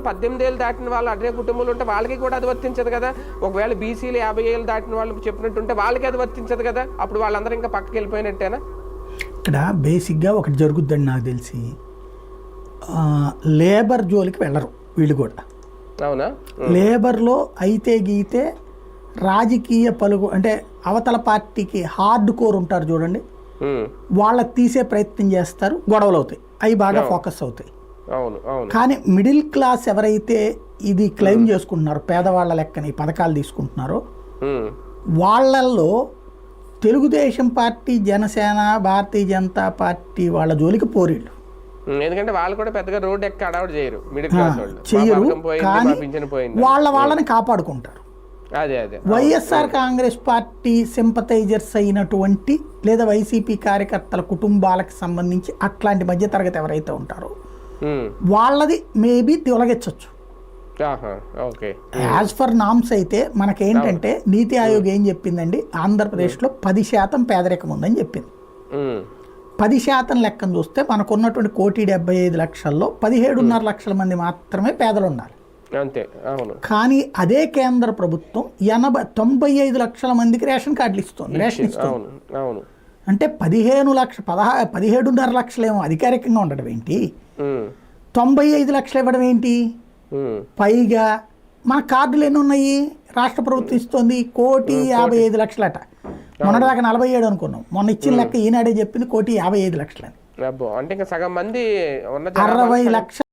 18 ఏళ్ళు దాటిన వాళ్ళు అదే కుటుంబంలో ఉంటే వాళ్ళకి కూడా అది వర్తించదు కదా. ఒకవేళ బీసీలు 50 ఏళ్ళు దాటిన వాళ్ళు చెప్పినట్టుంటే వాళ్ళకి అది వర్తించదు కదా. అప్పుడు వాళ్ళందరూ ఇంకా పక్కకి వెళ్ళిపోయినట్టేనా? ఇక్కడ బేసిక్గా ఒకటి జరుగుద్దని నాకు తెలిసి, లేబర్ జోలికి వెళ్ళరు వీళ్ళు కూడా. అవునా? లేబర్లో అయితే గీతే రాజకీయ పలుకు అంటే అవతల పార్టీకి హార్డ్ కోర్ ఉంటారు చూడండి, వాళ్ళకి తీసే ప్రయత్నం చేస్తారు, గొడవలు అవుతాయి, అవి బాగా ఫోకస్ అవుతాయి. కానీ మిడిల్ క్లాస్ ఎవరైతే ఇది క్లెయిమ్ చేసుకుంటున్నారో, పేదవాళ్ళ లెక్కన ఈ పథకాలు తీసుకుంటున్నారో, వాళ్ళల్లో తెలుగుదేశం పార్టీ, జనసేన, భారతీయ జనతా పార్టీ వాళ్ళ జోలికి పోరీళ్ళు. ఎందుకంటే వాళ్ళు కూడా పెద్దగా రోడ్ ఎక్క అడౌట్ చేయరు, చెయ్యరు. కానీ వాళ్ళని కాపాడుకుంటారు. వైఎస్ఆర్ కాంగ్రెస్ పార్టీ సింపథైజర్స్ అయినటువంటి లేదా వైసీపీ కార్యకర్తల కుటుంబాలకు సంబంధించి అట్లాంటి మధ్యతరగతి ఎవరైతే ఉంటారో వాళ్ళది మేబీ తొలగించవచ్చు. యాజ్ ఫర్ నామ్స్ అయితే మనకేంటంటే నీతి ఆయోగ్ ఏం చెప్పిందండి, ఆంధ్రప్రదేశ్లో 10% పేదరికం ఉందని చెప్పింది. 10% లెక్కను చూస్తే మనకున్నటువంటి 1,75,00,000లో 17.5 లక్షల మంది మాత్రమే పేదలు ఉండాలి. కానీ అదే కేంద్ర ప్రభుత్వం 95 లక్షల మందికి రేషన్ కార్డులు ఇస్తుంది, రేషన్ ఇస్తుంది. అంటే 17.5 లక్షలేమో అధికారికంగా ఉండడం ఏంటి, 95 లక్షలు ఇవ్వడం ఏంటి? పైగా మన కార్డులు ఎన్ని ఉన్నాయి రాష్ట్ర ప్రభుత్వం ఇస్తుంది? 1,55,00,000 అట. మొన్నటిదాకా 47 అనుకున్నాం, మొన్న ఇచ్చిన లెక్క ఈనాడే చెప్పింది 1,55,00,000 అని. 60 లక్షలు